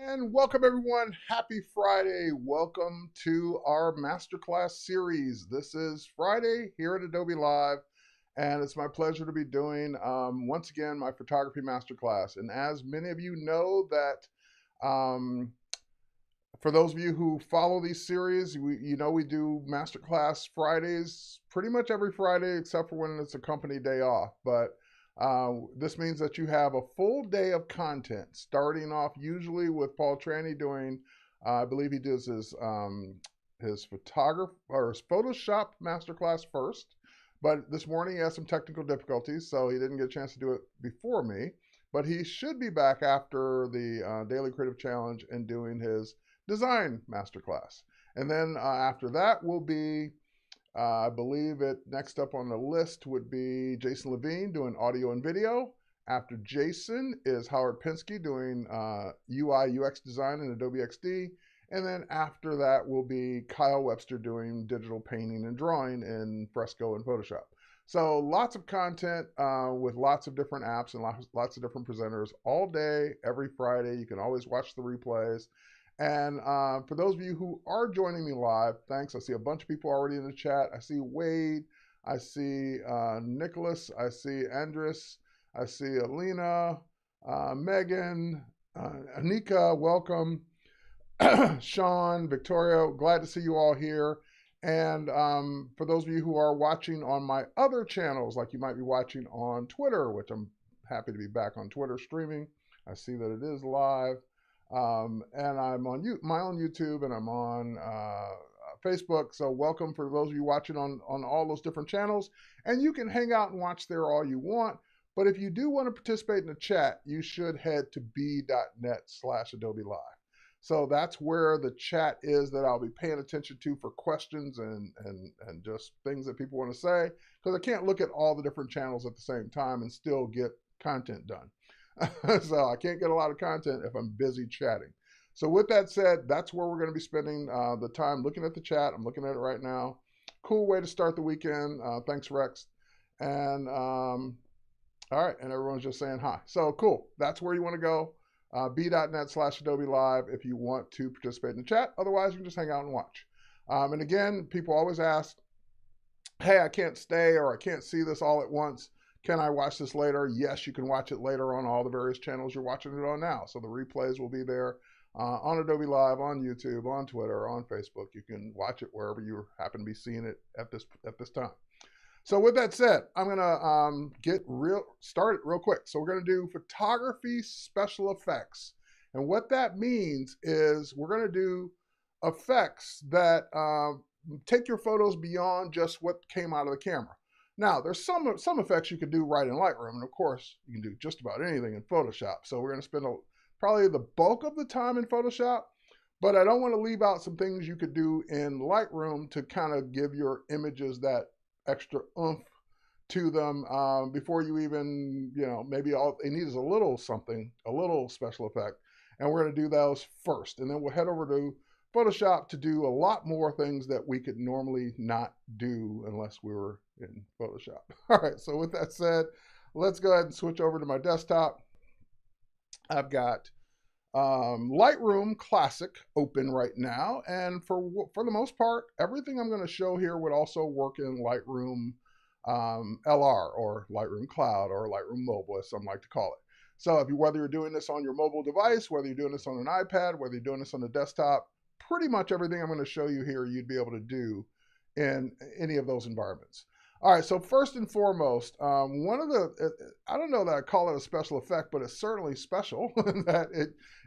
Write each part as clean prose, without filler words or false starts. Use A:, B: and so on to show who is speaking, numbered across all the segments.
A: And welcome everyone. Happy Friday. Welcome to our Masterclass series. This is Friday here at Adobe Live, and it's my pleasure to be doing once again my photography masterclass. And as many of you know that for those of you who follow these series, we do Masterclass Fridays pretty much every Friday except for when it's a company day off. But this means that you have a full day of content, starting off usually with Paul Tranny doing, I believe he does his photography or his Photoshop masterclass first. But this morning he had some technical difficulties, so he didn't get a chance to do it before me. But he should be back after the Daily Creative Challenge and doing his design masterclass. And then after that will be I believe it next up on the list would be Jason Levine doing audio and video. After Jason is Howard Pinsky doing UI UX design in Adobe XD. And then after that will be Kyle Webster doing digital painting and drawing in Fresco and Photoshop. So lots of content with lots of different apps and lots of different presenters all day, every Friday. You can always watch the replays. And for those of you who are joining me live, thanks. I see a bunch of people already in the chat. I see Wade. I see Nicholas. I see Andres. I see Alina, Megan, Anika, welcome. Sean, Victoria, glad to see you all here. And for those of you who are watching on my other channels, like you might be watching on Twitter, which I'm happy to be back on Twitter streaming. I see that it is live. And I'm on my own YouTube, and I'm on Facebook. So welcome for those of you watching on all those different channels. And you can hang out and watch there all you want. But if you do want to participate in the chat, you should head to b.net/Adobe Live. So that's where the chat is that I'll be paying attention to for questions and just things that people want to say, because I can't look at all the different channels at the same time and still get content done. So I can't get a lot of content if I'm busy chatting. So with that said, that's where we're going to be spending the time looking at the chat. I'm looking at it right now. Cool way to start the weekend. Thanks, Rex. And all right, and everyone's just saying hi. So cool. That's where you want to go. b.net/Adobe Live if you want to participate in the chat. Otherwise, you can just hang out and watch. And again, people always ask, hey, I can't stay or I can't see this all at once. Can I watch this later? Yes, you can watch it later on all the various channels you're watching it on now. So the replays will be there on Adobe Live, on YouTube, on Twitter, on Facebook. You can watch it wherever you happen to be seeing it at this time. So with that said, I'm gonna get started real quick. So we're gonna do photography special effects, and what that means is we're gonna do effects that take your photos beyond just what came out of the camera. Now, there's some effects you can do right in Lightroom, and of course, you can do just about anything in Photoshop. So we're going to spend probably the bulk of the time in Photoshop, but I don't want to leave out some things you could do in Lightroom to kind of give your images that extra oomph to them before you even, maybe all they need is a little something, a little special effect. And we're going to do those first, and then we'll head over to Photoshop to do a lot more things that we could normally not do unless we were in Photoshop. All right, so with that said, let's go ahead and switch over to my desktop. I've got Lightroom Classic open right now, and for the most part, everything I'm going to show here would also work in Lightroom LR or Lightroom Cloud or Lightroom Mobile, as some like to call it. So whether you're doing this on your mobile device, whether you're doing this on an iPad, whether you're doing this on the desktop, pretty much everything I'm going to show you here, you'd be able to do in any of those environments. All right, so first and foremost, one of the, I don't know that I call it a special effect, but it's certainly special that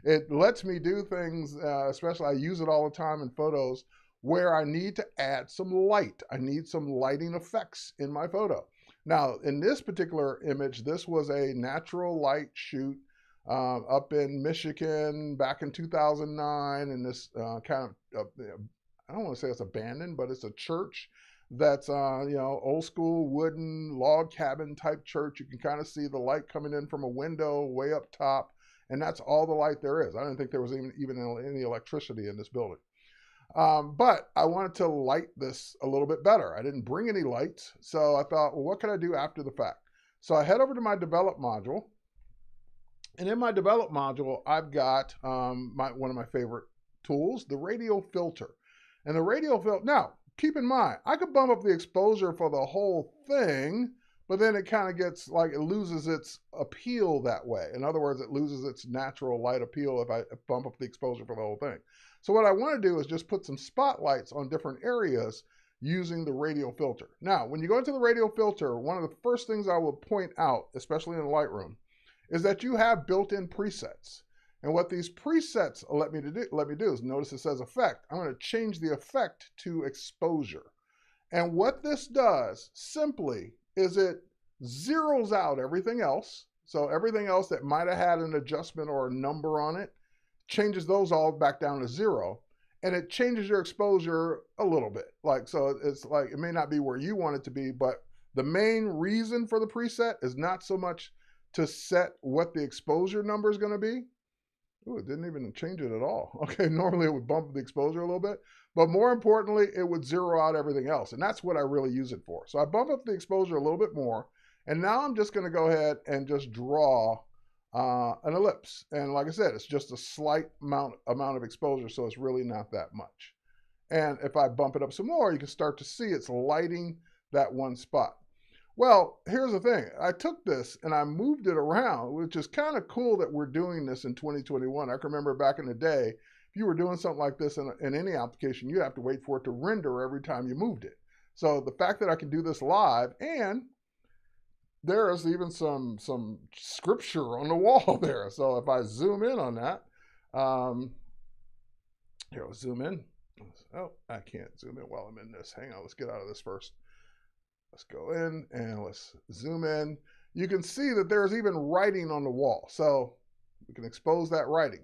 A: it lets me do things, especially I use it all the time in photos where I need to add some light. I need some lighting effects in my photo. Now, in this particular image, this was a natural light shoot up in Michigan back in 2009, in this kind of, I don't want to say it's abandoned, but it's a church that's, old school wooden log cabin type church. You can kind of see the light coming in from a window way up top, and that's all the light there is. I didn't think there was even any electricity in this building. But I wanted to light this a little bit better. I didn't bring any lights, so I thought, well, what can I do after the fact? So I head over to my develop module, And in my develop module, I've got one of my favorite tools, the radial filter. And the radial filter, now, keep in mind, I could bump up the exposure for the whole thing, but then it kind of gets like it loses its appeal that way. In other words, it loses its natural light appeal if I bump up the exposure for the whole thing. So what I want to do is just put some spotlights on different areas using the radial filter. Now, when you go into the radial filter, one of the first things I will point out, especially in Lightroom, is that you have built-in presets. And what these presets let me do is, notice it says effect. I'm going to change the effect to exposure. And what this does simply is it zeroes out everything else. So everything else that might have had an adjustment or a number on it, changes those all back down to 0. And it changes your exposure a little bit. So it's like, it may not be where you want it to be, but the main reason for the preset is not so much to set what the exposure number is going to be. Ooh, it didn't even change it at all. Okay, normally it would bump the exposure a little bit, but more importantly, it would zero out everything else. And that's what I really use it for. So I bump up the exposure a little bit more. And now I'm just going to go ahead and just draw an ellipse. And like I said, it's just a slight amount of exposure, so it's really not that much. And if I bump it up some more, you can start to see it's lighting that one spot. Well, here's the thing. I took this and I moved it around, which is kind of cool that we're doing this in 2021. I can remember back in the day, if you were doing something like this in any application, you have to wait for it to render every time you moved it. So the fact that I can do this live, and there's even some scripture on the wall there. So if I zoom in on that, here, let's zoom in. Oh, I can't zoom in while I'm in this. Hang on, let's get out of this first. Let's go in and let's zoom in. You can see that there's even writing on the wall. So we can expose that writing.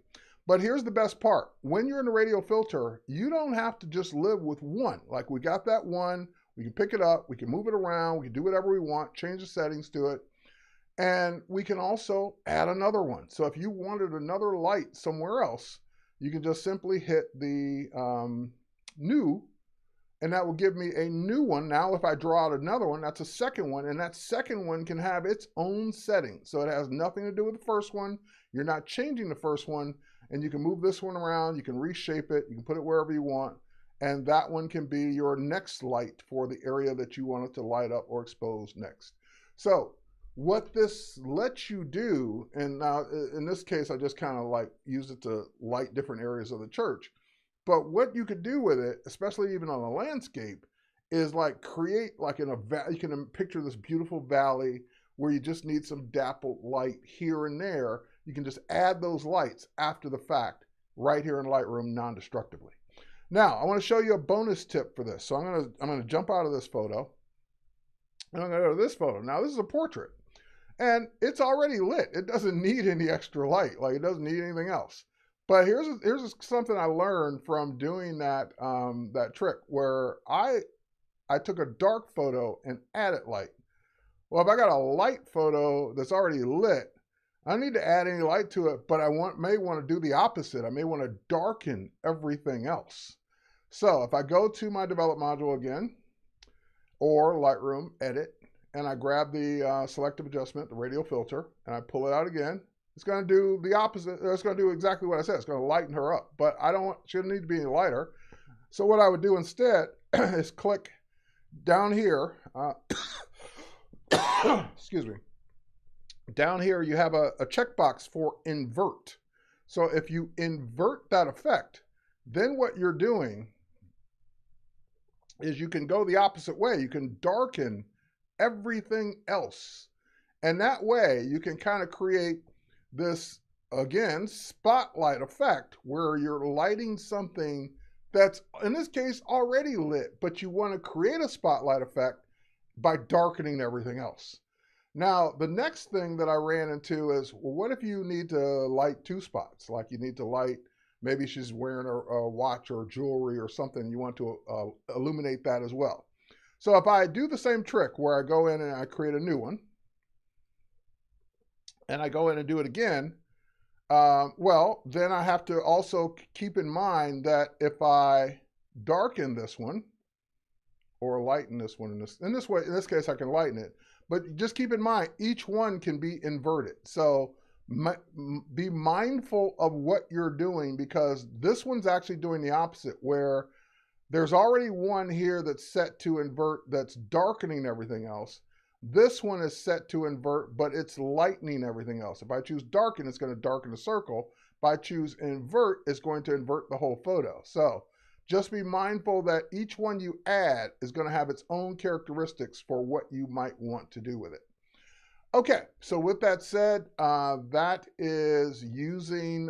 A: But here's the best part. When you're in the radial filter, you don't have to just live with one. Like, we got that one, we can pick it up, we can move it around, we can do whatever we want, change the settings to it. And we can also add another one. So if you wanted another light somewhere else, you can just simply hit the new, and that will give me a new one. Now, if I draw out another one, that's a second one, and that second one can have its own setting. So it has nothing to do with the first one. You're not changing the first one, and you can move this one around, you can reshape it, you can put it wherever you want, and that one can be your next light for the area that you want it to light up or expose next. So what this lets you do, and now in this case, I just kind of like use it to light different areas of the church. But what you could do with it, especially even on a landscape, is like create like in a valley. You can picture this beautiful valley where you just need some dappled light here and there. You can just add those lights after the fact right here in Lightroom non-destructively. Now, I want to show you a bonus tip for this. So I'm going to jump out of this photo, and I'm going to go to this photo. Now, this is a portrait, and it's already lit. It doesn't need any extra light. Like, it doesn't need anything else. But here's something I learned from doing that trick where I took a dark photo and added light. Well, if I got a light photo that's already lit, I don't need to add any light to it, but I may want to do the opposite. I may want to darken everything else. So if I go to my develop module again, or Lightroom, edit, and I grab the selective adjustment, the radial filter, and I pull it out again, it's going to do the opposite. It's going to do exactly what I said. It's going to lighten her up, but she doesn't need to be any lighter. So what I would do instead is click down here. Excuse me. Down here, you have a checkbox for invert. So if you invert that effect, then what you're doing is you can go the opposite way. You can darken everything else. And that way you can kind of create this, again, spotlight effect where you're lighting something that's, in this case, already lit, but you want to create a spotlight effect by darkening everything else. Now, the next thing that I ran into is, well, what if you need to light two spots? Like you need to light, maybe she's wearing a watch or jewelry or something, you want to illuminate that as well. So if I do the same trick where I go in and I create a new one, and I go in and do it again, well, then I have to also keep in mind that if I darken this one, or lighten this one in this case I can lighten it, but just keep in mind, each one can be inverted. So Be mindful of what you're doing, because this one's actually doing the opposite, where there's already one here that's set to invert that's darkening everything else. This one is set to invert, but it's lightening everything else. If I choose darken, it's going to darken the circle. If I choose invert, it's going to invert the whole photo. So just be mindful that each one you add is going to have its own characteristics for what you might want to do with it. Okay, so with that said, that is using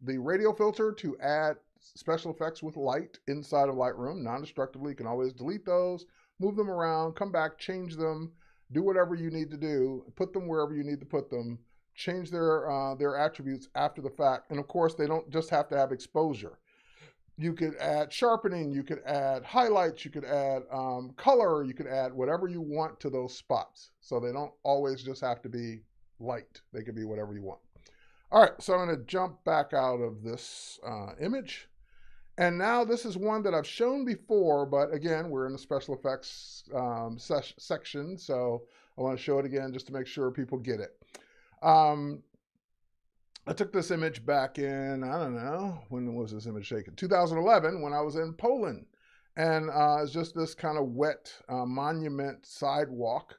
A: the radial filter to add special effects with light inside of Lightroom non-destructively. You can always delete those, move them around, come back, change them, do whatever you need to do, put them wherever you need to put them, change their attributes after the fact. And of course, they don't just have to have exposure. You could add sharpening, you could add highlights, you could add color, you could add whatever you want to those spots. So they don't always just have to be light. They could be whatever you want. All right, so I'm going to jump back out of this image. And now this is one that I've shown before, but again, we're in the special effects section. So I want to show it again just to make sure people get it. I took this image back in, I don't know, when was this image taken? 2011, when I was in Poland. And it's just this kind of wet monument sidewalk.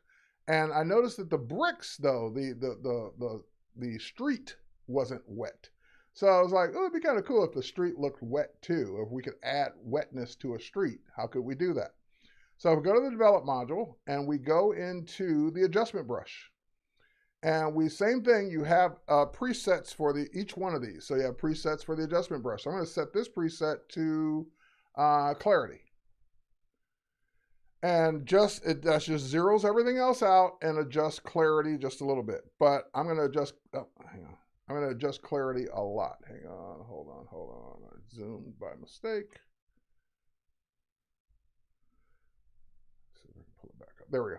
A: And I noticed that the bricks, though, the street wasn't wet. So I was like, oh, it'd be kind of cool if the street looked wet too. If we could add wetness to a street, how could we do that? So we go to the develop module and we go into the adjustment brush. And same thing, you have presets for each one of these. So you have presets for the adjustment brush. So I'm going to set this preset to clarity. And that just zeroes everything else out and adjusts clarity just a little bit. But I'm going to adjust, hang on. I'm going to adjust clarity a lot. Hang on, hold on. I zoomed by mistake. Let's see if I can pull it back up. There we go.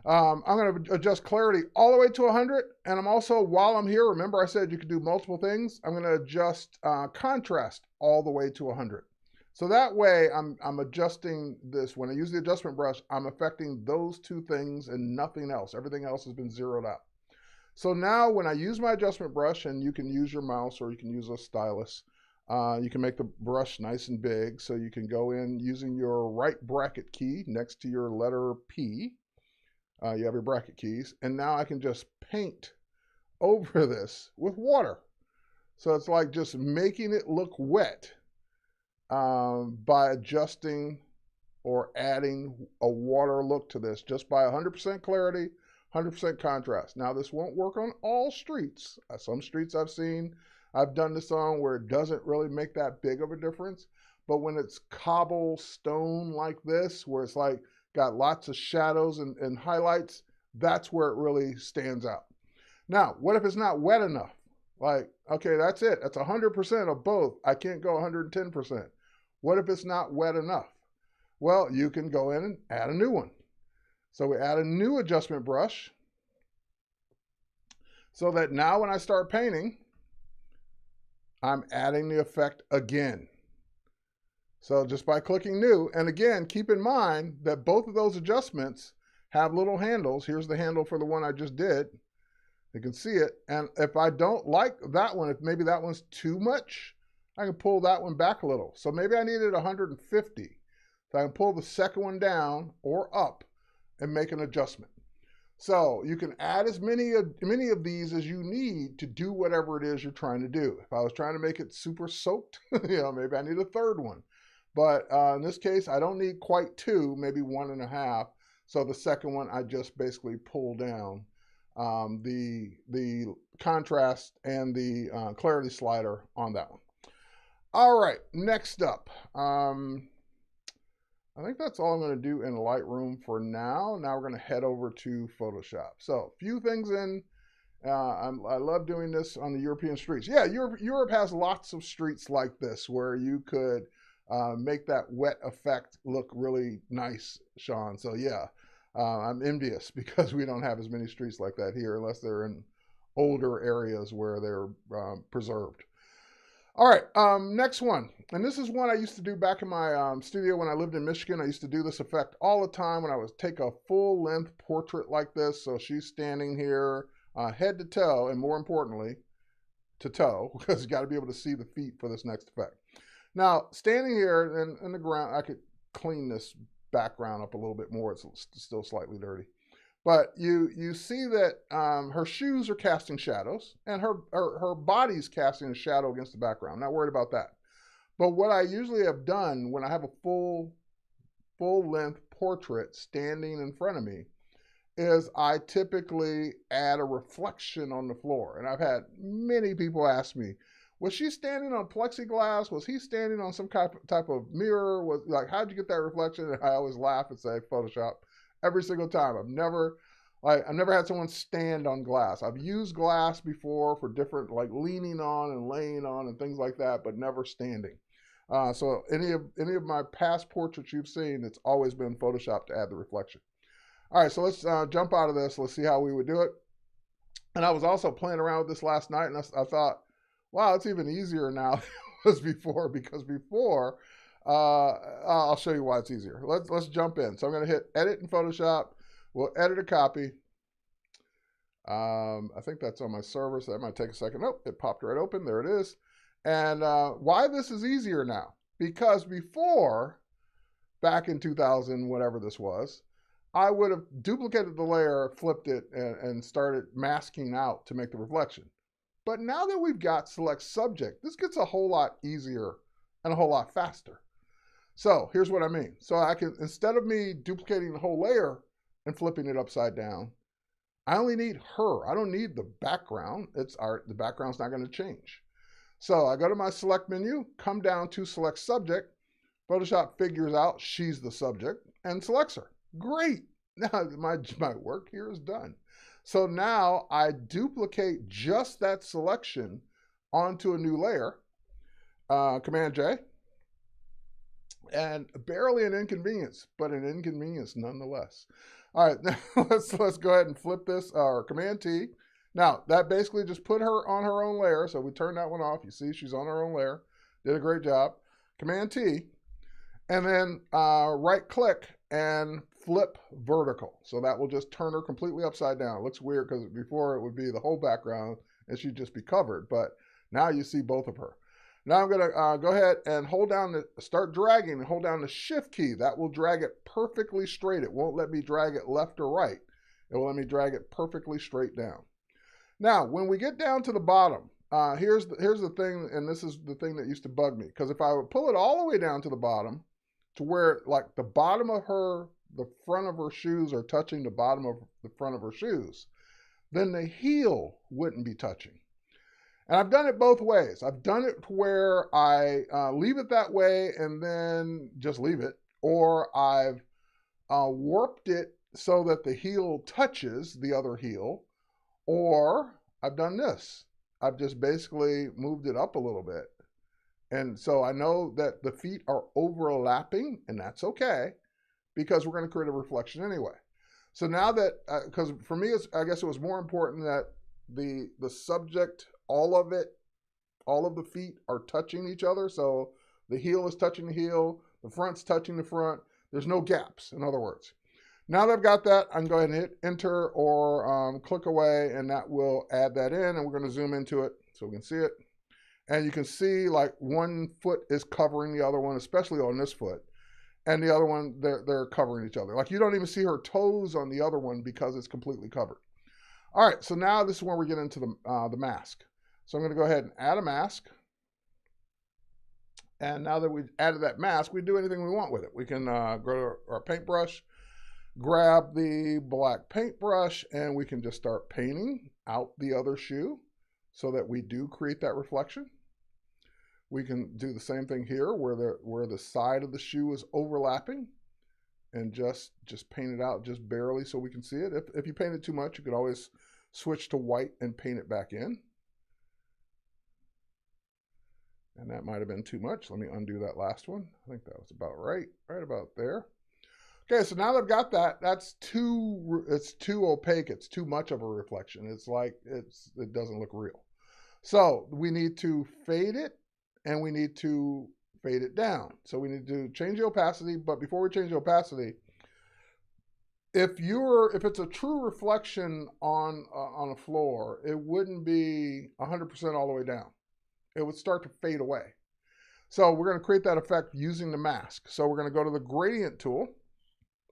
A: I'm going to adjust clarity all the way to 100. And I'm also, while I'm here, remember I said you could do multiple things. I'm going to adjust contrast all the way to 100. So that way I'm adjusting this. When I use the adjustment brush, I'm affecting those two things and nothing else. Everything else has been zeroed out. So now when I use my adjustment brush, and you can use your mouse or you can use a stylus, you can make the brush nice and big. So you can go in using your right bracket key next to your letter P. You have your bracket keys, and now I can just paint over this with water. So it's like just making it look wet by adjusting or adding a water look to this just by 100% clarity, 100% contrast. Now this won't work on all streets. Some streets I've done this on where it doesn't really make that big of a difference. But when it's cobblestone like this, where it's like got lots of shadows and highlights, that's where it really stands out. Now, what if it's not wet enough? Like, okay, that's it. That's 100% of both. I can't go 110%. What if it's not wet enough? Well, you can go in and add a new one. So we add a new adjustment brush so that now when I start painting, I'm adding the effect again. So just by clicking new, and again, keep in mind that both of those adjustments have little handles. Here's the handle for the one I just did. You can see it. And if I don't like that one, if maybe that one's too much, I can pull that one back a little. So maybe I needed 150. So I can pull the second one down or up and make an adjustment. So you can add as many of these as you need to do whatever it is you're trying to do. If I was trying to make it super soaked, maybe I need a third one. But in this case, I don't need quite two, maybe 1.5. So the second one, I just basically pull down the contrast and the clarity slider on that one. All right, next up. I think that's all I'm going to do in Lightroom for now. Now we're going to head over to Photoshop. So a few things in. I love doing this on the European streets. Yeah, Europe has lots of streets like this where you could make that wet effect look really nice, Sean. So yeah, I'm envious because we don't have as many streets like that here unless they're in older areas where they're preserved. All right, next one. And this is one I used to do back in my studio when I lived in Michigan. I used to do this effect all the time when I would take a full-length portrait like this. So she's standing here. head to toe, and more importantly, to toe, because you got to be able to see the feet for this next effect. Now, standing here in the ground, I could clean this background up a little bit more. It's still slightly dirty. But you see that her shoes are casting shadows, and her body's casting a shadow against the background. Not worried about that. But what I usually have done when I have a full-length portrait standing in front of me is I typically add a reflection on the floor. And I've had many people ask me, was she standing on plexiglass? Was he standing on some type of mirror? Was like, how'd you get that reflection? And I always laugh and say Photoshop every single time. I've never had someone stand on glass. I've used glass before for different, like leaning on and laying on and things like that, but never standing. So any of my past portraits you've seen, it's always been Photoshop to add the reflection. All right, so let's jump out of this. Let's see how we would do it. And I was also playing around with this last night, and I thought, wow, it's even easier now than it was before, because before, I'll show you why it's easier. Let's jump in. So I'm going to hit Edit in Photoshop. We'll edit a copy. I think that's on my server, so that might take a second. Nope, it popped right open. There it is. And why this is easier now? Because before, back in 2000, whatever this was, I would have duplicated the layer, flipped it, and started masking out to make the reflection. But now that we've got select subject, this gets a whole lot easier and a whole lot faster. So here's what I mean. So I can, instead of me duplicating the whole layer and flipping it upside down, I only need her. I don't need the background. The background's not going to change. So I go to my select menu, come down to select subject. Photoshop figures out she's the subject and selects her. Great. Now my work here is done. So now I duplicate just that selection onto a new layer, Command J, and barely an inconvenience, but an inconvenience nonetheless. All right, now let's go ahead and flip this, or Command T. Now that basically just put her on her own layer. So we turn that one off. You see she's on her own layer. Did a great job. Command T, and then right click and flip vertical. So that will just turn her completely upside down. It looks weird because before it would be the whole background and she'd just be covered, but now you see both of her. Now I'm gonna go ahead and start dragging and hold down the Shift key. That will drag it perfectly straight. It won't let me drag it left or right. It will let me drag it perfectly straight down. Now, when we get down to the bottom, here's the thing, and this is the thing that used to bug me, because if I would pull it all the way down to the bottom, to where like the bottom of the front of her shoes are touching the bottom of the front of her shoes, then the heel wouldn't be touching. And I've done it both ways. I've done it where I leave it that way and then just leave it, or I've warped it so that the heel touches the other heel, or I've done this. I've just basically moved it up a little bit. And so I know that the feet are overlapping, and that's okay, because we're going to create a reflection anyway. So now that, because for me, I guess it was more important that the subject, all of the feet are touching each other. So the heel is touching the heel, the front's touching the front. There's no gaps, in other words. Now that I've got that, I can go ahead and hit enter or click away, and that will add that in, and we're going to zoom into it so we can see it. And you can see like one foot is covering the other one, especially on this foot. And the other one, they're covering each other. Like you don't even see her toes on the other one because it's completely covered. All right, so now this is where we get into the mask. So I'm going to go ahead and add a mask. And now that we've added that mask, we do anything we want with it. We can go to our paintbrush, grab the black paintbrush, and we can just start painting out the other shoe so that we do create that reflection. We can do the same thing here where the side of the shoe is overlapping, and just paint it out just barely so we can see it. If you paint it too much, you could always switch to white and paint it back in. And that might have been too much. Let me undo that last one. I think that was about right about there. Okay, so now that I've got that, it's too opaque. It's too much of a reflection. It's like it doesn't look real. So we need to fade it, and we need to fade it down. So we need to change the opacity, but before we change the opacity, If it's a true reflection on a floor, it wouldn't be 100% all the way down. It would start to fade away. So we're going to create that effect using the mask. So we're going to go to the gradient tool,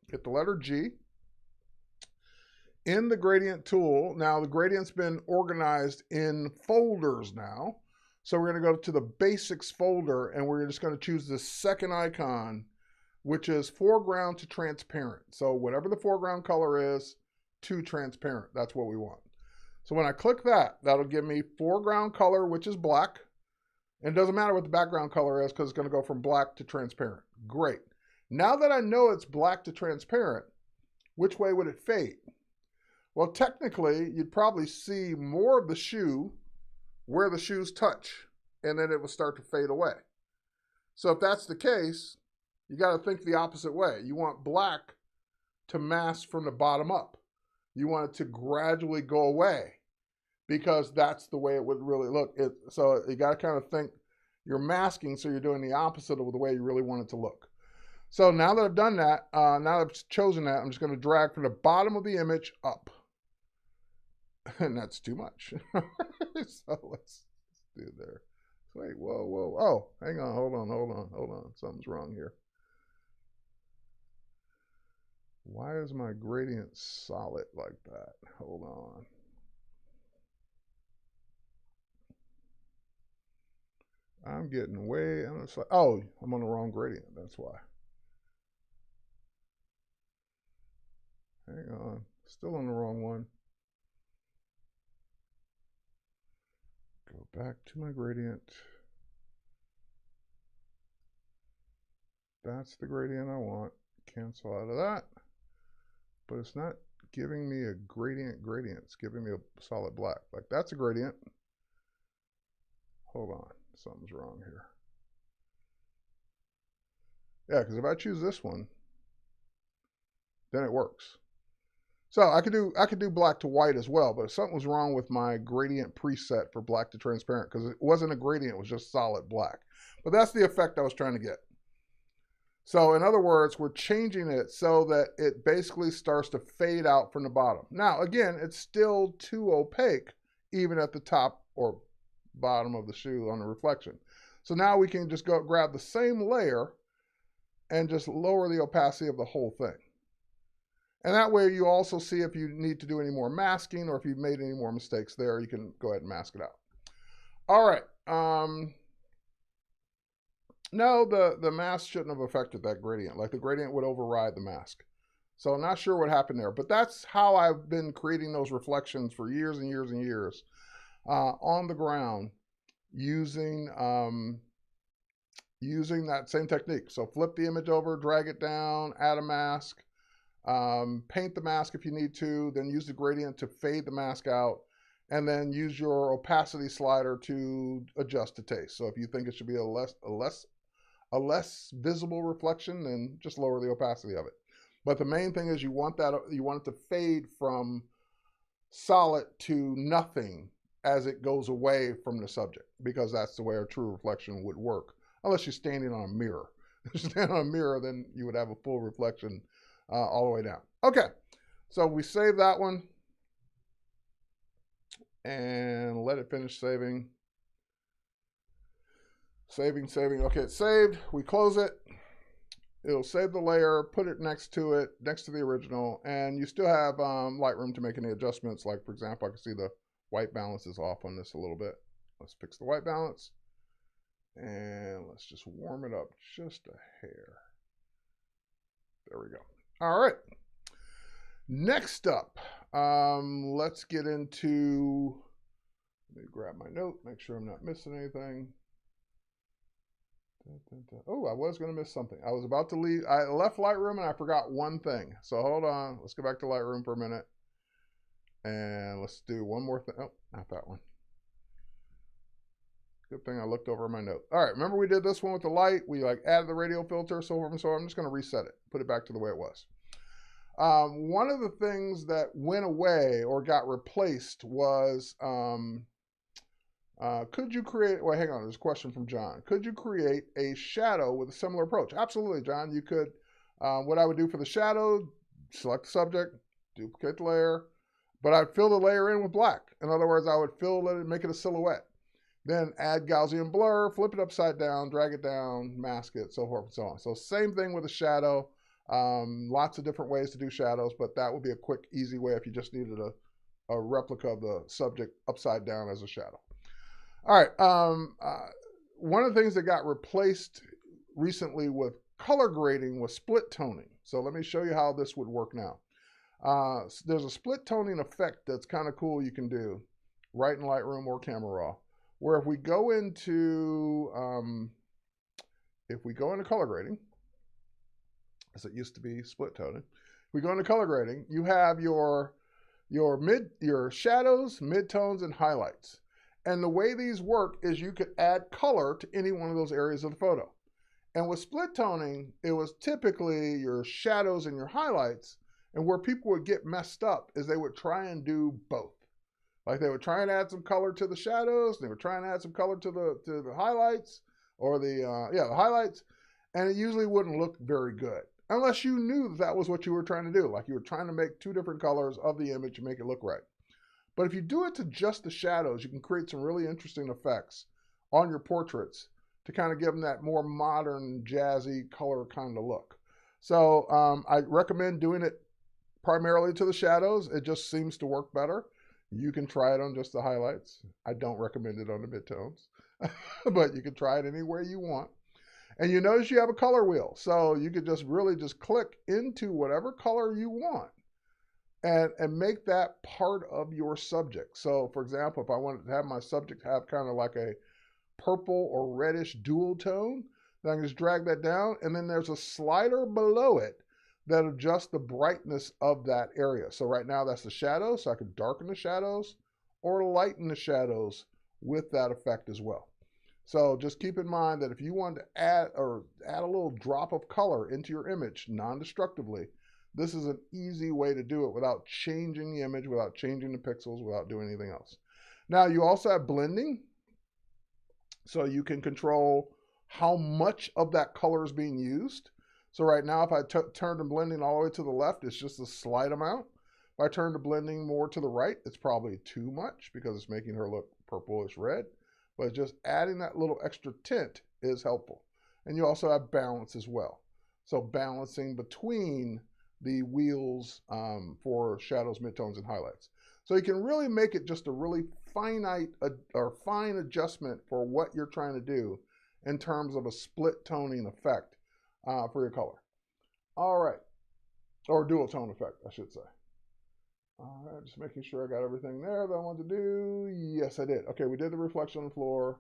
A: hit the letter G. In the gradient tool, now the gradient's been organized in folders now. So we're going to go to the basics folder, and we're just going to choose the second icon, which is foreground to transparent. So whatever the foreground color is to transparent, that's what we want. So when I click that, that'll give me foreground color, which is black. And it doesn't matter what the background color is because it's going to go from black to transparent. Great. Now that I know it's black to transparent, which way would it fade? Well, technically, you'd probably see more of the shoe where the shoes touch, and then it will start to fade away. So if that's the case, you got to think the opposite way. You want black to mask from the bottom up. You want it to gradually go away because that's the way it would really look. So you got to kind of think you're masking, so you're doing the opposite of the way you really want it to look. So now that I've done that, now that I've chosen that, I'm just going to drag from the bottom of the image up. And that's too much. So let's do there. Wait, whoa, whoa. Oh, hang on, hold on. Something's wrong here. Why is my gradient solid like that? Hold on. I'm getting way, oh, I'm on the wrong gradient, that's why. Hang on, still on the wrong one. Go back to my gradient. That's the gradient I want. Cancel out of that. But it's not giving me a gradient. It's giving me a solid black. Like that's a gradient. Hold on, something's wrong here. Yeah, because if I choose this one, then it works. So I could do black to white as well, but something was wrong with my gradient preset for black to transparent because it wasn't a gradient, it was just solid black. But that's the effect I was trying to get. So in other words, we're changing it so that it basically starts to fade out from the bottom. Now, again, it's still too opaque, even at the top or bottom of the shoe on the reflection. So now we can just go grab the same layer and just lower the opacity of the whole thing. And that way you also see if you need to do any more masking or if you've made any more mistakes there, you can go ahead and mask it out. All right. No, the mask shouldn't have affected that gradient. Like the gradient would override the mask. So I'm not sure what happened there, but that's how I've been creating those reflections for years and years and years on the ground using that same technique. So flip the image over, drag it down, add a mask. Paint the mask if you need to, then use the gradient to fade the mask out, and then use your opacity slider to adjust to taste. So if you think it should be a less visible reflection, then just lower the opacity of it. But the main thing is you want it to fade from solid to nothing as it goes away from the subject, because that's the way a true reflection would work, unless you're standing on a mirror. If you stand on a mirror, then you would have a full reflection all the way down. Okay, so we save that one and let it finish saving. Saving. Okay, it's saved. We close it. It'll save the layer, put it next to the original, and you still have Lightroom to make any adjustments. Like, for example, I can see the white balance is off on this a little bit. Let's fix the white balance, and let's just warm it up just a hair. There we go. All right. Next up, let's get into, let me grab my note, make sure I'm not missing anything. Oh, I was going to miss something. I was about to leave. I left Lightroom and I forgot one thing. So hold on. Let's go back to Lightroom for a minute. And let's do one more thing. Oh, not that one. Good thing I looked over my note. All right, remember we did this one with the light. We added the radial filter, so forth and so on. I'm just going to reset it, put it back to the way it was. One of the things that went away or got replaced was, could you create, well, hang on, there's a question from John. Could you create a shadow with a similar approach? Absolutely, John, you could. What I would do for the shadow, select the subject, duplicate the layer, but I'd fill the layer in with black. In other words, I would fill it and make it a silhouette. Then add Gaussian blur, flip it upside down, drag it down, mask it, so forth and so on. So same thing with a shadow. Lots of different ways to do shadows, but that would be a quick, easy way if you just needed a replica of the subject upside down as a shadow. All right. One of the things that got replaced recently with color grading was split toning. So let me show you how this would work now. There's a split toning effect that's kind of cool you can do right in Lightroom or Camera Raw, where if we go into color grading, as it used to be split toning, if we go into color grading, you have your shadows, midtones, and highlights. And the way these work is you could add color to any one of those areas of the photo. And with split toning, it was typically your shadows and your highlights. And where people would get messed up is they would try and do both. Like they would try and add some color to the shadows, and they would try and add some color to the highlights, or the highlights, and it usually wouldn't look very good unless you knew that was what you were trying to do. Like you were trying to make two different colors of the image and make it look right. But if you do it to just the shadows, you can create some really interesting effects on your portraits to kind of give them that more modern, jazzy color kind of look. So I recommend doing it primarily to the shadows. It just seems to work better. You can try it on just the highlights. I don't recommend it on the midtones, but you can try it any way you want. And you notice you have a color wheel. So you could just really just click into whatever color you want and make that part of your subject. So for example, if I wanted to have my subject have kind of like a purple or reddish dual tone, then I can just drag that down, and then there's a slider below it that adjusts the brightness of that area. So right now that's the shadow, so I could darken the shadows or lighten the shadows with that effect as well. So just keep in mind that if you want to add a little drop of color into your image non-destructively, this is an easy way to do it without changing the image, without changing the pixels, without doing anything else. Now you also have blending, so you can control how much of that color is being used. So right now, if I turn the blending all the way to the left, it's just a slight amount. If I turn the blending more to the right, it's probably too much because it's making her look purplish red. But just adding that little extra tint is helpful. And you also have balance as well. So balancing between the wheels for shadows, midtones, and highlights. So you can really make it just a really finite or fine adjustment for what you're trying to do in terms of a split toning effect for your color. All right, or dual tone effect, I should say. All right, just making sure I got everything there that I want to do. Yes, I did. Okay, we did the reflection on the floor.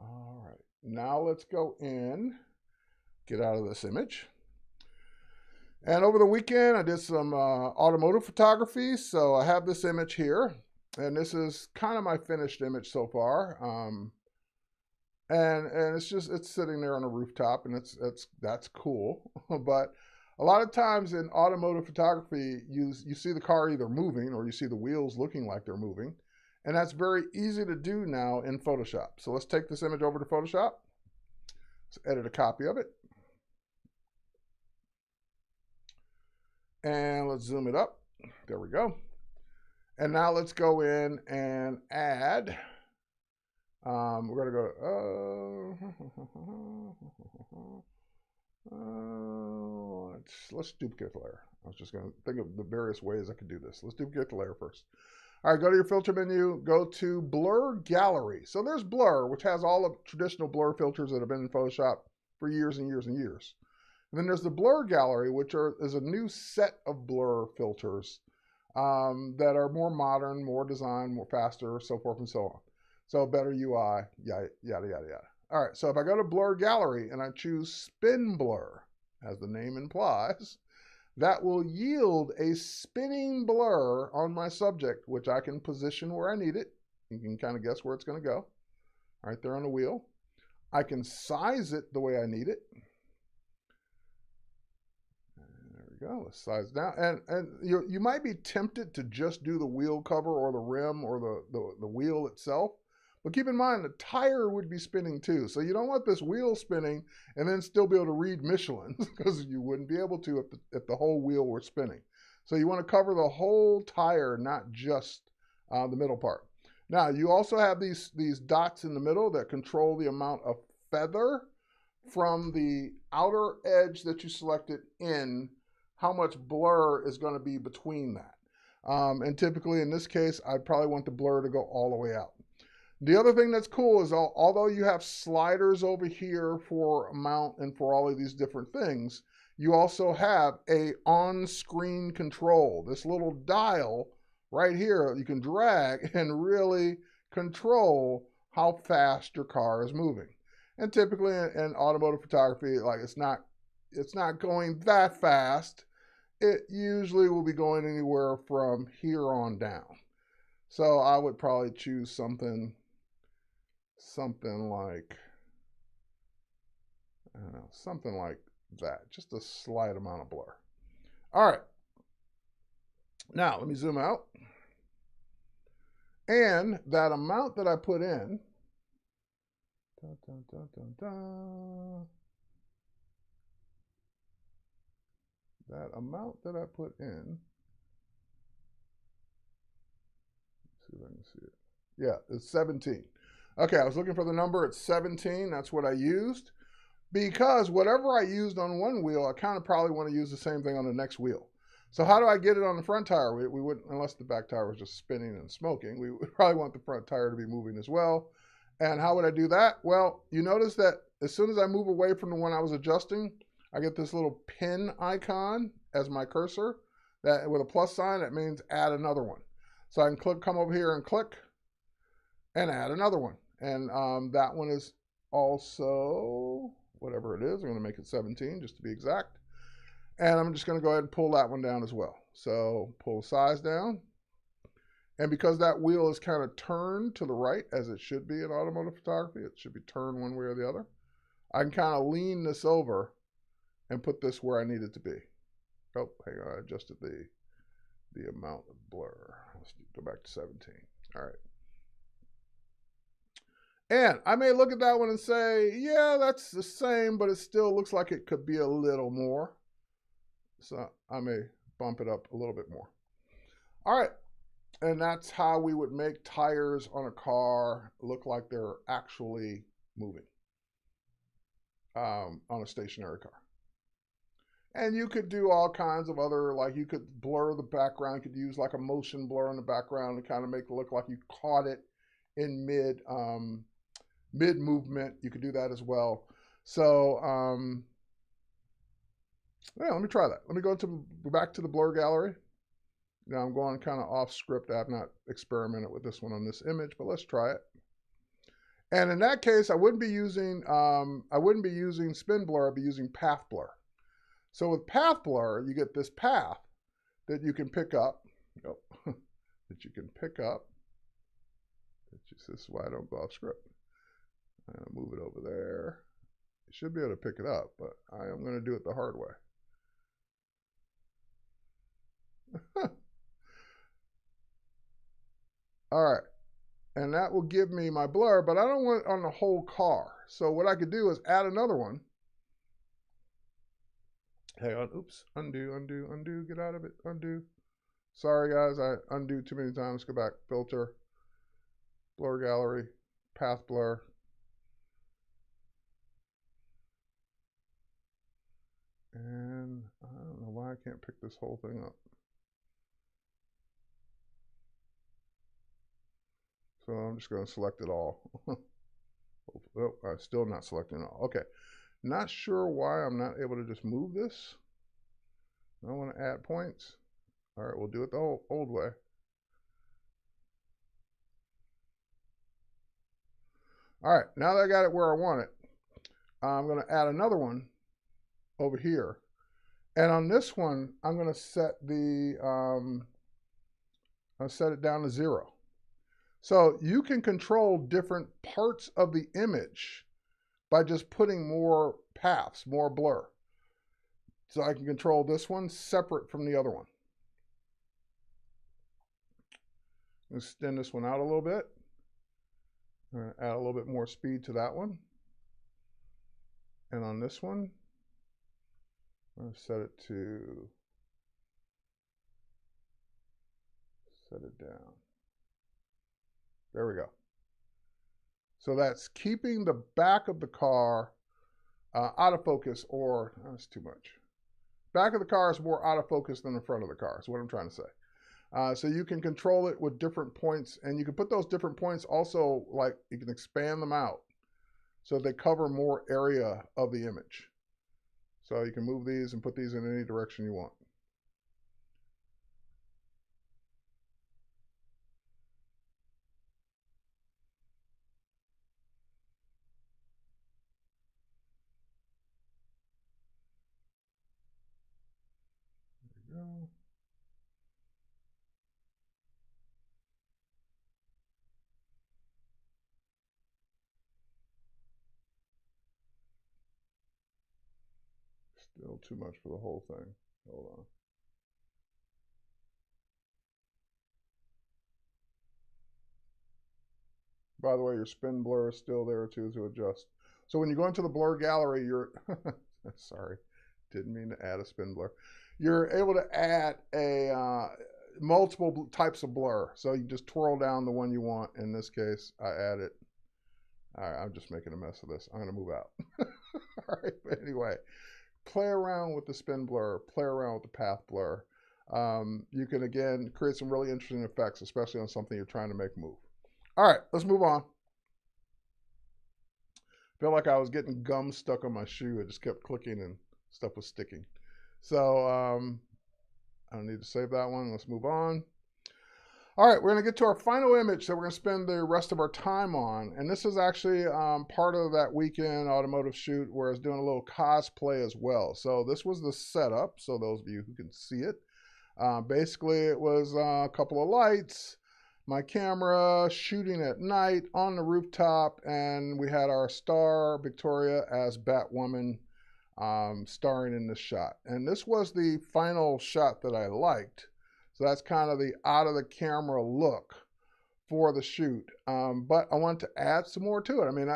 A: All right, now let's go in, get out of this image. And over the weekend, I did some automotive photography. So I have this image here, and this is kind of my finished image so far. And it's sitting there on a rooftop, and that's cool. But a lot of times in automotive photography, you see the car either moving or you see the wheels looking like they're moving. And that's very easy to do now in Photoshop. So let's take this image over to Photoshop. Let's edit a copy of it. And let's zoom it up. There we go. And now let's go in and add. We're going to go, let's duplicate the layer. I was just going to think of the various ways I could do this. Let's duplicate the layer first. All right, go to your filter menu, go to Blur Gallery. So there's Blur, which has all the traditional blur filters that have been in Photoshop for years and years and years. And then there's the Blur Gallery, which is a new set of blur filters that are more modern, more designed, more faster, so forth and so on. So better UI, yada, yada, yada. All right, so if I go to Blur Gallery and I choose Spin Blur, as the name implies, that will yield a spinning blur on my subject, which I can position where I need it. You can kind of guess where it's going to go. Right there on the wheel. I can size it the way I need it. Go, let's size down, and you might be tempted to just do the wheel cover or the rim or the wheel itself, But keep in mind, the tire would be spinning too. So you don't want this wheel spinning and then still be able to read Michelin because you wouldn't be able to if the whole wheel were spinning. So you want to cover the whole tire, not just the middle part. Now, you also have these dots in the middle that control the amount of feather from the outer edge that you selected in, how much blur is going to be between that. And typically in this case, I'd probably want the blur to go all the way out. The other thing that's cool is although you have sliders over here for mount and for all of these different things, you also have a on-screen control. This little dial right here, you can drag and really control how fast your car is moving. And typically in automotive photography, like it's not going that fast. It usually will be going anywhere from here on down. So I would probably choose something like, I don't know, something like that. Just a slight amount of blur. All right. Now, let me zoom out. And that amount that I put in, that amount that I put in, let's see if I can see it. Yeah, it's 17. Okay, I was looking for the number. It's 17. That's what I used. Because whatever I used on one wheel, I kind of probably want to use the same thing on the next wheel. So how do I get it on the front tire? We wouldn't, unless the back tire was just spinning and smoking, we would probably want the front tire to be moving as well. And how would I do that? Well, you notice that as soon as I move away from the one I was adjusting, I get this little pin icon as my cursor. That with a plus sign, that means add another one. So I can come over here and click and add another one. And that one is also, whatever it is, I'm going to make it 17 just to be exact. And I'm just going to go ahead and pull that one down as well. So pull size down. And because that wheel is kind of turned to the right, as it should be in automotive photography, it should be turned one way or the other, I can kind of lean this over and put this where I need it to be. Oh, hang on, I adjusted the amount of blur. Let's go back to 17. All right. And I may look at that one and say, yeah, that's the same, but it still looks like it could be a little more. So I may bump it up a little bit more. All right. And that's how we would make tires on a car look like they're actually moving on a stationary car. And you could do all kinds of other, like you could blur the background. You could use like a motion blur in the background to kind of make it look like you caught it in mid movement. You could do that as well. So yeah, let me try that. Let me go back to the blur gallery. Now I'm going kind of off script. I have not experimented with this one on this image, but let's try it. And in that case, I wouldn't be using spin blur. I'd be using path blur. So with path blur, you get this path that you can pick up. Oh, that you can pick up. This is why I don't go off script. I'm going to move it over there. You should be able to pick it up, but I am going to do it the hard way. All right. And that will give me my blur, but I don't want it on the whole car. So what I could do is add another one. Hang on. Oops. Undo, undo, undo. Get out of it. Undo. Sorry, guys. I undo too many times. Go back. Filter. Blur gallery. Path blur. And I don't know why I can't pick this whole thing up. So I'm just going to select it all. Oh, I'm still not selecting it all. Okay. Not sure why I'm not able to just move this. I want to add points. All right, we'll do it the old way. All right, now that I got it where I want it, I'm going to add another one over here. And on this one, I'm going to set I'll set it down to 0. So you can control different parts of the image by just putting more paths, more blur. So I can control this one separate from the other one. Extend this one out a little bit. I'm going to add a little bit more speed to that one. And on this one, I'm going to set it down. There we go. So that's keeping the back of the car out of focus, or that's too much. Back of the car is more out of focus than the front of the car, is what I'm trying to say. So you can control it with different points, and you can put those different points also, like you can expand them out so they cover more area of the image. So you can move these and put these in any direction you want. There we go. Still too much for the whole thing. Hold on. By the way, your spin blur is still there too to adjust. So when you go into the blur gallery, you're sorry, didn't mean to add a spin blur. You're able to add a multiple types of blur. So you just twirl down the one you want. In this case, I added. All right, I'm just making a mess of this. I'm going to move out. All right, but anyway, play around with the spin blur, play around with the path blur. You can, again, create some really interesting effects, especially on something you're trying to make move. All right, let's move on. Feel like I was getting gum stuck on my shoe. It just kept clicking and stuff was sticking. So I don't need to save that one. Let's move on. All right, we're going to get to our final image that we're going to spend the rest of our time on. And this is actually part of that weekend automotive shoot where I was doing a little cosplay as well. So this was the setup, so those of you who can see it. Basically, it was a couple of lights, my camera shooting at night on the rooftop, and we had our star, Victoria, as Batwoman, starring in this shot. And this was the final shot that I liked. So that's kind of the out of the camera look for the shoot. But I wanted to add some more to it. I mean,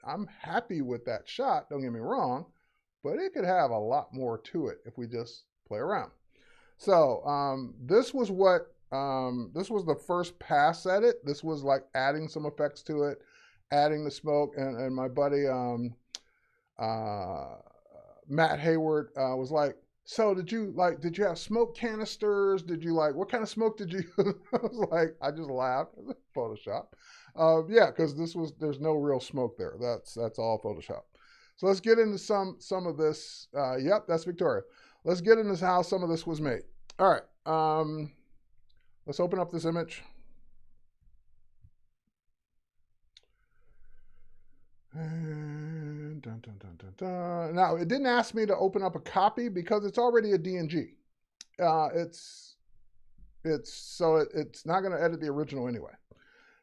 A: I'm happy with that shot, don't get me wrong, but it could have a lot more to it if we just play around. So this was the first pass at it. This was like adding some effects to it, adding the smoke, and my buddy Matt Hayward was like, so did you have smoke canisters? Did you what kind of smoke did you use? I was like, I just laughed. Photoshop. Yeah, because there's no real smoke there. That's all Photoshop. So let's get into some of this. Yep, that's Victoria. Let's get into how some of this was made. All right. Let's open up this image. And dun, dun, dun, dun, dun. Now, it didn't ask me to open up a copy because it's already a DNG. It's not going to edit the original anyway.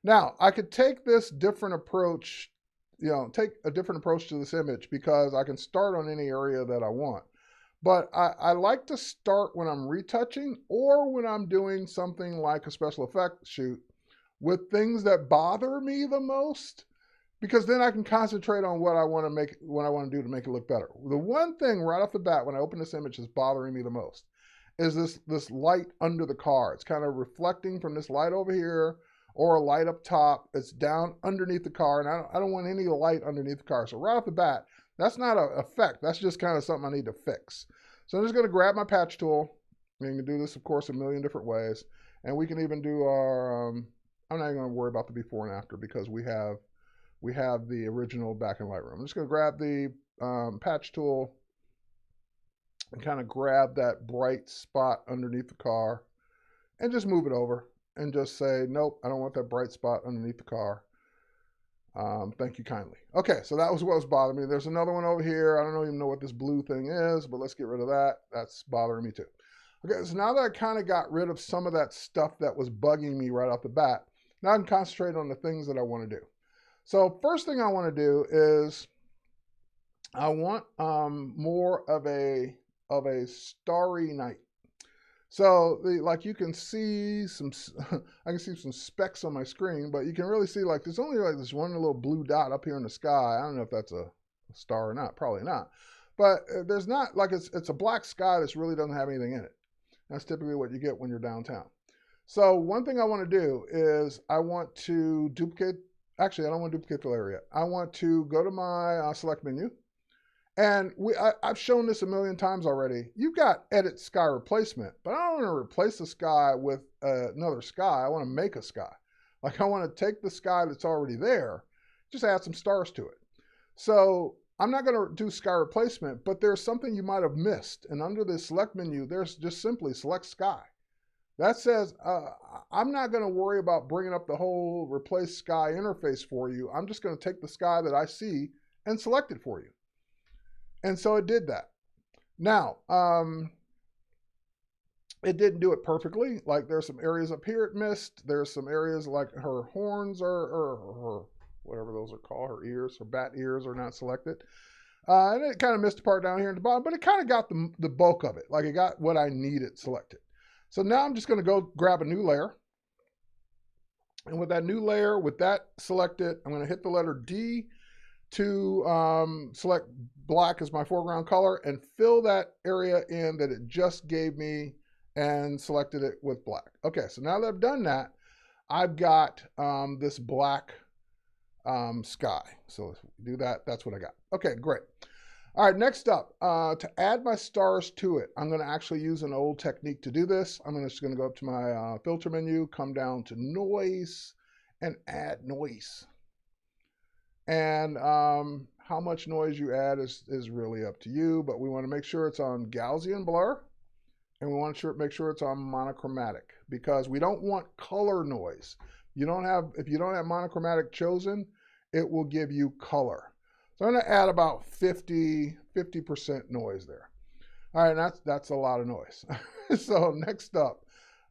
A: Now, I could take this different approach, take a different approach to this image because I can start on any area that I want. But I like to start when I'm retouching or when I'm doing something like a special effects shoot with things that bother me the most, because then I can concentrate on what I want to do to make it look better. The one thing right off the bat when I open this image is bothering me the most is this light under the car. It's kind of reflecting from this light over here or a light up top. It's down underneath the car, and I don't want any light underneath the car. So right off the bat, that's not an effect. That's just kind of something I need to fix. So I'm just going to grab my patch tool. You can do this, of course, a million different ways. And we can even do our, I'm not even going to worry about the before and after because we have the original back in Lightroom. I'm just going to grab the patch tool and kind of grab that bright spot underneath the car and just move it over and just say, nope, I don't want that bright spot underneath the car. Thank you kindly. Okay, so that was what was bothering me. There's another one over here. I don't even know what this blue thing is, but let's get rid of that. That's bothering me too. Okay, so now that I kind of got rid of some of that stuff that was bugging me right off the bat, now I can concentrate on the things that I want to do. So first thing I want to do is I want more of a starry night. So like you can see some, I can see some specks on my screen, but you can really see like there's only like this one little blue dot up here in the sky. I don't know if that's a star or not, probably not. But there's not, like it's a black sky that really doesn't have anything in it. That's typically what you get when you're downtown. So one thing I want to do is I want to duplicate, actually I don't want to duplicate the layer yet. I want to go to my select menu. And I've shown this a million times already. You've got edit sky replacement, but I don't want to replace the sky with another sky. I want to make a sky. Like I want to take the sky that's already there, just add some stars to it. So I'm not going to do sky replacement, but there's something you might have missed. And under the select menu, there's just simply select sky. That says, I'm not going to worry about bringing up the whole replace sky interface for you. I'm just going to take the sky that I see and select it for you. And so it did that. Now, it didn't do it perfectly. Like there's some areas up here it missed. There's some areas like her horns or her, whatever those are called, her ears, her bat ears are not selected. And it kind of missed a part down here at the bottom, but it kind of got the bulk of it. Like it got what I needed selected. So now I'm just going to go grab a new layer. And with that new layer, with that selected, I'm going to hit the letter D to select black as my foreground color and fill that area in that it just gave me and selected it with black. Okay, so now that I've done that, I've got this black sky. So let's do that. That's what I got. Okay, great. All right, next up, to add my stars to it, I'm going to actually use an old technique to do this. I'm just going to go up to my filter menu, come down to noise, and add noise. And how much noise you add is really up to you, but we want to make sure it's on Gaussian blur, and we want to make sure it's on monochromatic, because we don't want color noise. If you don't have monochromatic chosen, it will give you color. So I'm going to add about 50% noise there. All right, that's a lot of noise. So next up,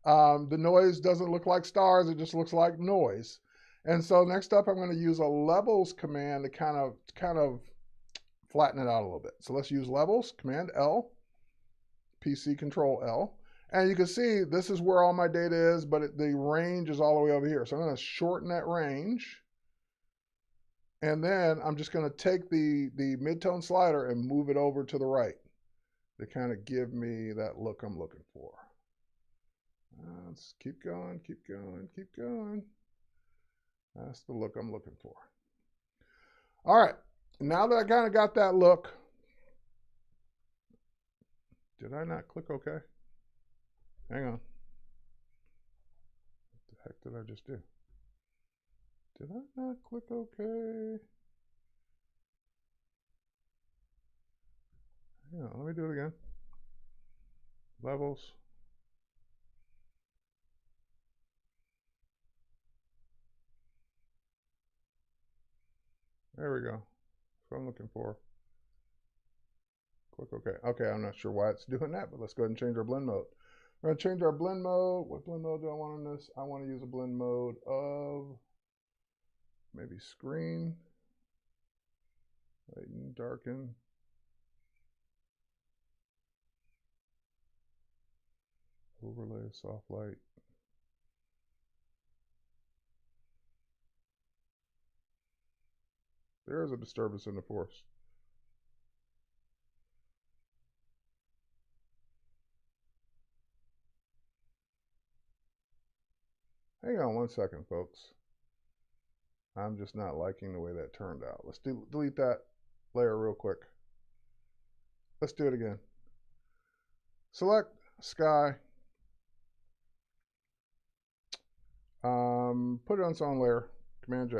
A: the noise doesn't look like stars, it just looks like noise. And so next up, I'm going to use a levels command to kind of flatten it out a little bit. So let's use levels, Command L, PC Control L. And you can see this is where all my data is, but the range is all the way over here. So I'm going to shorten that range. And then I'm just going to take the midtone slider and move it over to the right to kind of give me that look I'm looking for. Let's keep going, keep going, keep going. That's the look I'm looking for. All right, now that I kind of got that look, did I not click OK? Hang on. What the heck did I just do? Did I not click OK? Hang on, let me do it again. Levels. There we go. That's what I'm looking for. Click OK. Okay, I'm not sure why it's doing that, but let's go ahead and change our blend mode. We're going to change our blend mode. What blend mode do I want on this? I want to use a blend mode of maybe screen, lighten, darken. Overlay, soft light. There is a disturbance in the force. Hang on one second, folks. I'm just not liking the way that turned out. Let's delete that layer real quick. Let's do it again. Select sky. Put it on its own layer. Command J.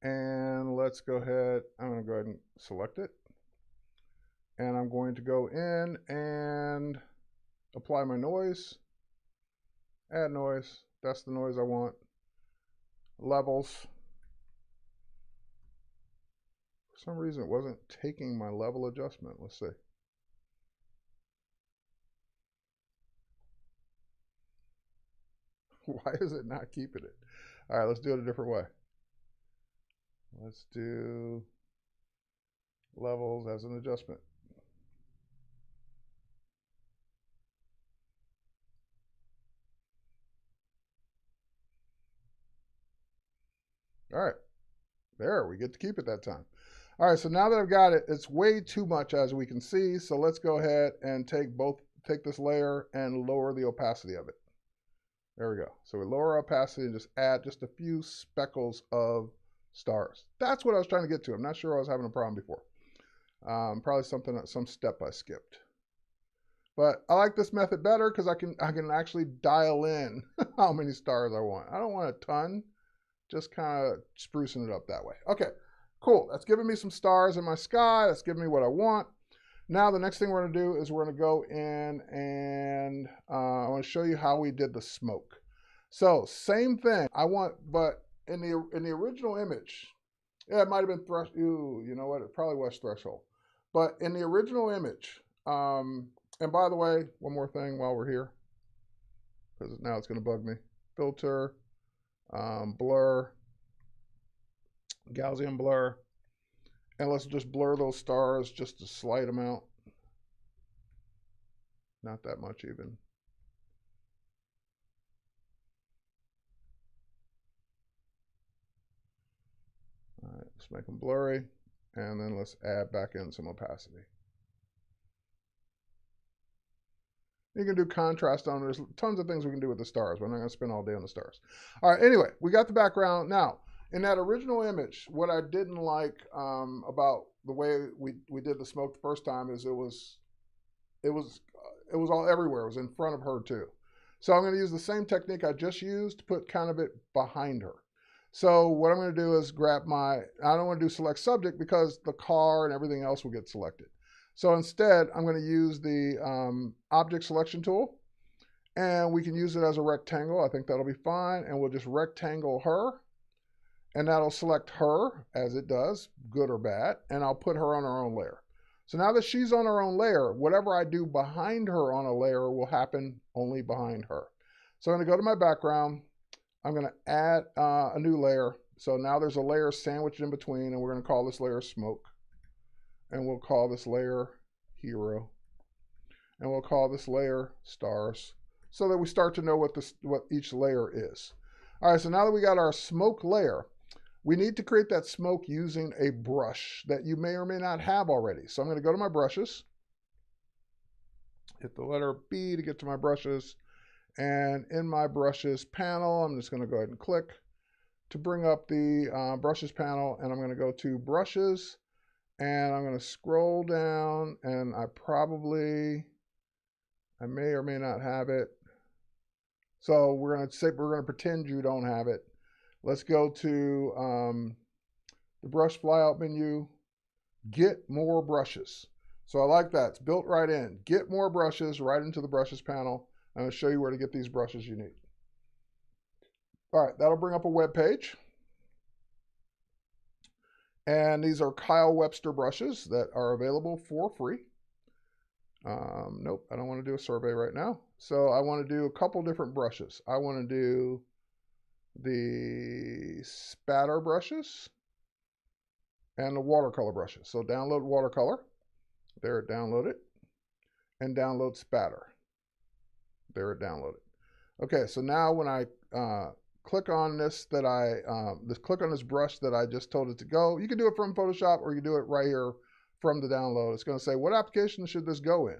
A: And let's go ahead. I'm going to go ahead and select it. And I'm going to go in and apply my noise. Add noise. That's the noise I want. Levels. For some reason, it wasn't taking my level adjustment. Let's see. Why is it not keeping it? All right, let's do it a different way. Let's do levels as an adjustment. All right, there, we get to keep it that time. All right, so now that I've got it, it's way too much as we can see. So let's go ahead and take this layer and lower the opacity of it. There we go. So we lower opacity and just add just a few speckles of stars. That's what I was trying to get to. I'm not sure I was having a problem before. Probably some step I skipped. But I like this method better because I can actually dial in how many stars I want. I don't want a ton, just kind of sprucing it up that way. Okay, cool. That's giving me some stars in my sky. That's giving me what I want. Now the next thing we're going to do is we're going to go in and I want to show you how we did the smoke. So same thing. But in the original image, yeah, it might have been threshold. You know what? It probably was threshold. But in the original image, and by the way, one more thing while we're here, because now it's going to bug me. Filter, blur, Gaussian blur. And let's just blur those stars just a slight amount. Not that much even. All right, let's make them blurry. And then let's add back in some opacity. You can do contrast on. There's tons of things we can do with the stars. We're not going to spend all day on the stars. All right, anyway, we got the background. Now, in that original image, what I didn't like about the way we did the smoke the first time is it was all everywhere. It was in front of her too. So I'm going to use the same technique I just used to put kind of it behind her. So what I'm going to do is I don't want to do select subject because the car and everything else will get selected. So instead, I'm going to use the object selection tool, and we can use it as a rectangle. I think that'll be fine, and we'll just rectangle her, and that'll select her as it does, good or bad, and I'll put her on her own layer. So now that she's on her own layer, whatever I do behind her on a layer will happen only behind her. So I'm going to go to my background. I'm going to add a new layer. So now there's a layer sandwiched in between, and we're going to call this layer smoke. And we'll call this layer hero. And we'll call this layer stars, so that we start to know what each layer is. All right, so now that we got our smoke layer, we need to create that smoke using a brush that you may or may not have already. So I'm going to go to my brushes, hit the letter B to get to my brushes. And in my brushes panel, I'm just going to go ahead and click to bring up the brushes panel. And I'm going to go to brushes. And I'm going to scroll down, and I may or may not have it. So we're going to pretend you don't have it. Let's go to the brush flyout menu, get more brushes. So I like that. It's built right in. Get more brushes right into the brushes panel. I'm going to show you where to get these brushes you need. All right, that'll bring up a web page. And these are Kyle Webster brushes that are available for free. Nope, I don't want to do a survey right now. So I want to do a couple different brushes. I want to do the spatter brushes and the watercolor brushes. So download watercolor. There, download it. And download spatter. There, download it. Okay, so now when I click on this click on this brush that I just told it to go. You can do it from Photoshop, or you can do it right here from the download. It's going to say, what application should this go in?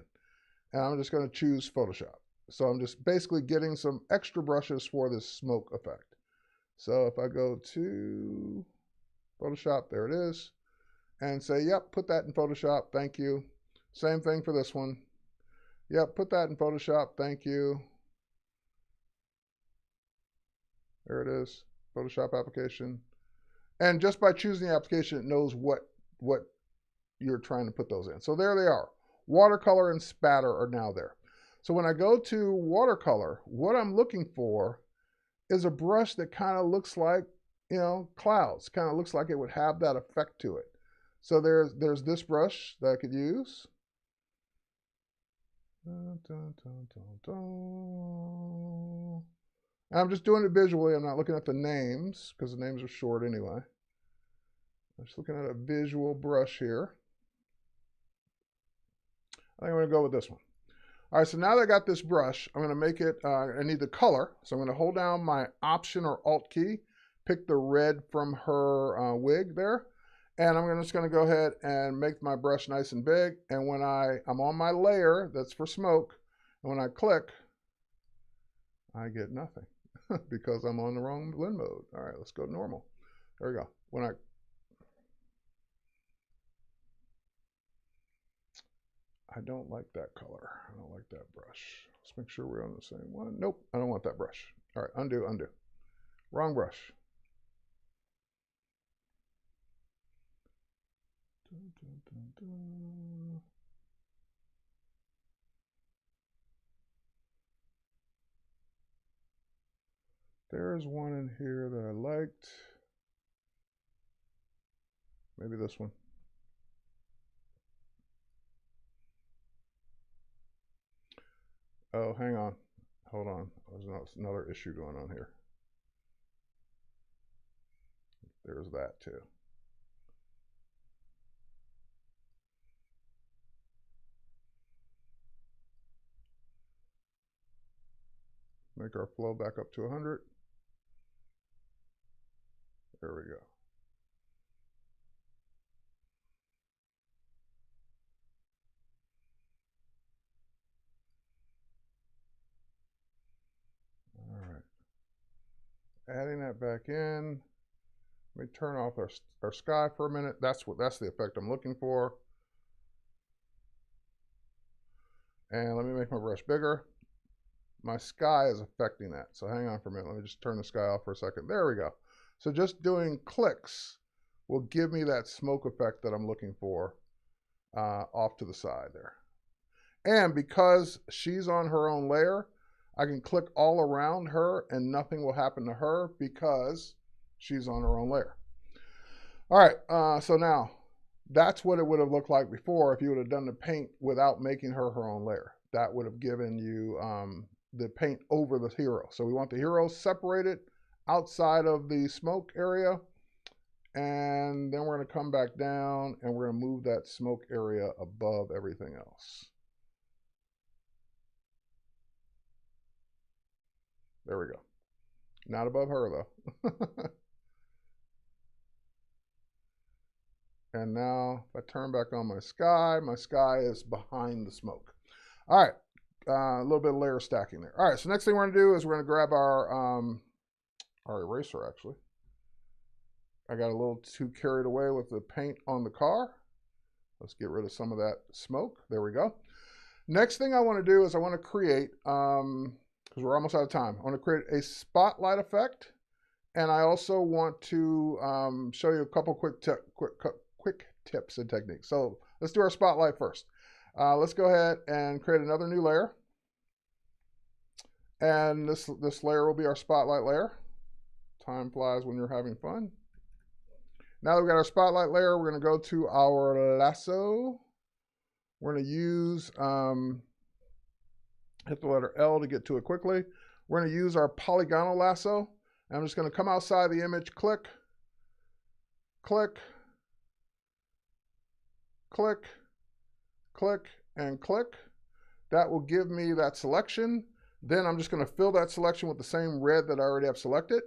A: And I'm just going to choose Photoshop. So I'm just basically getting some extra brushes for this smoke effect. So if I go to Photoshop, there it is, and say, yep, put that in Photoshop, thank you. Same thing for this one. Yep, put that in Photoshop, thank you. There it is, Photoshop application. And just by choosing the application, it knows what you're trying to put those in. So there they are. Watercolor and spatter are now there. So when I go to watercolor, what I'm looking for is a brush that kind of looks like, clouds. Kind of looks like it would have that effect to it. So there's this brush that I could use. Dun, dun, dun, dun, dun. I'm just doing it visually. I'm not looking at the names because the names are short anyway. I'm just looking at a visual brush here. I think I'm going to go with this one. All right, so now that I got this brush, I'm going to make it, I need the color. So I'm going to hold down my Option or Alt key, pick the red from her wig there. And I'm just going to go ahead and make my brush nice and big. And when I'm on my layer that's for smoke, and when I click, I get nothing because I'm on the wrong blend mode. All right, let's go normal. There we go. I don't like that color. I don't like that brush. Let's make sure we're on the same one. Nope, I don't want that brush. All right, undo, undo. Wrong brush. Dun, dun, dun, dun. There's one in here that I liked. Maybe this one. Oh, hang on. Hold on. There's another issue going on here. There's that too. Make our flow back up to 100. There we go. All right. Adding that back in. Let me turn off our sky for a minute. That's the effect I'm looking for. And let me make my brush bigger. My sky is affecting that. So hang on for a minute. Let me just turn the sky off for a second. There we go. So just doing clicks will give me that smoke effect that I'm looking for off to the side there. And because she's on her own layer, I can click all around her and nothing will happen to her because she's on her own layer. All right, so now that's what it would have looked like before if you would have done the paint without making her own layer. That would have given you the paint over the hero. So we want the hero separated outside of the smoke area. And then we're going to come back down and we're going to move that smoke area above everything else. There we go. Not above her though. And now if I turn back on my sky is behind the smoke. All right, a little bit of layer stacking there. All right, so next thing we're gonna do is we're gonna grab our eraser actually. I got a little too carried away with the paint on the car. Let's get rid of some of that smoke. There we go. Next thing I wanna do is I wanna create, because we're almost out of time, I wanna create a spotlight effect. And I also want to show you a couple quick tips and techniques. So let's do our spotlight first. Let's go ahead and create another new layer. And this layer will be our spotlight layer. Time flies when you're having fun. Now that we've got our spotlight layer, we're going to go to our lasso. We're going to use, hit the letter L to get to it quickly. We're going to use our polygonal lasso. I'm just going to come outside the image, click, click, click, click, and click. That will give me that selection. Then I'm just going to fill that selection with the same red that I already have selected.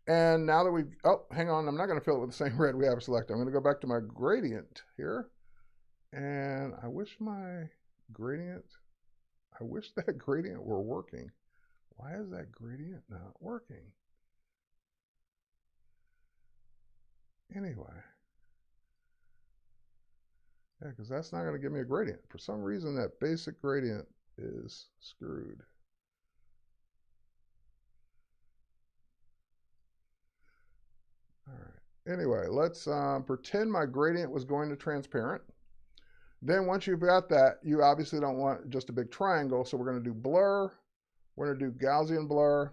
A: And now that we've, oh, hang on, I'm not going to fill it with the same red we have selected. I'm going to go back to my gradient here. And I wish that gradient were working. Why is that gradient not working? Anyway. Yeah, because that's not going to give me a gradient. For some reason, that basic gradient is screwed. All right. Anyway, let's pretend my gradient was going to transparent. Then once you've got that, you obviously don't want just a big triangle. So we're going to do blur. We're going to do Gaussian blur.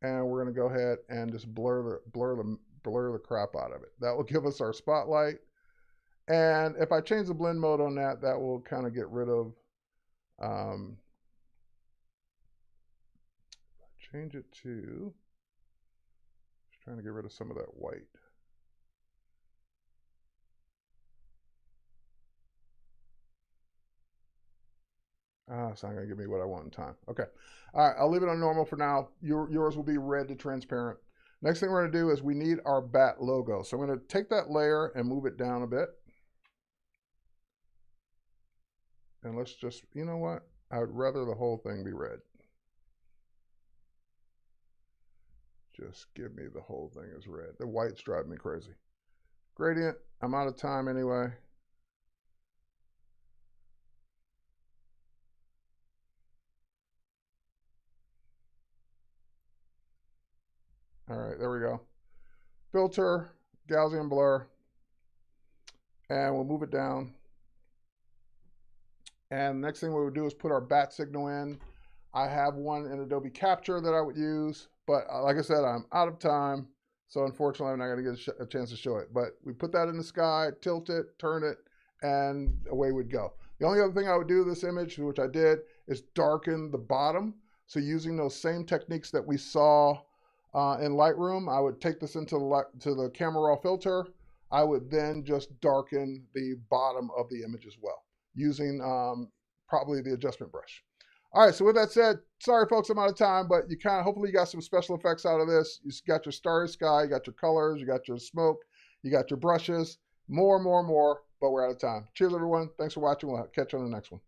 A: And we're going to go ahead and just blur the crap out of it. That will give us our spotlight. And if I change the blend mode on that, that will kind of get rid of, change it to, just trying to get rid of some of that white. It's not going to give me what I want in time. Okay. All right, I'll leave it on normal for now. Yours will be red to transparent. Next thing we're going to do is we need our bat logo. So I'm going to take that layer and move it down a bit. And let's just, you know what? I would rather the whole thing be red. Just give me the whole thing as red. The white's driving me crazy. Gradient, I'm out of time anyway. All right, there we go. Filter, Gaussian blur, and we'll move it down. And next thing we would do is put our bat signal in. I have one in Adobe Capture that I would use, but like I said, I'm out of time. So unfortunately, I'm not going to get a chance to show it. But we put that in the sky, tilt it, turn it, and away we'd go. The only other thing I would do with this image, which I did, is darken the bottom. So using those same techniques that we saw in Lightroom, I would take this into the camera raw filter. I would then just darken the bottom of the image as well, using probably the adjustment brush. All right, so with that said, sorry folks, I'm out of time, but hopefully you got some special effects out of this. You got your starry sky, you got your colors, you got your smoke, you got your brushes, more, but we're out of time. Cheers everyone, thanks for watching, we'll catch you on the next one.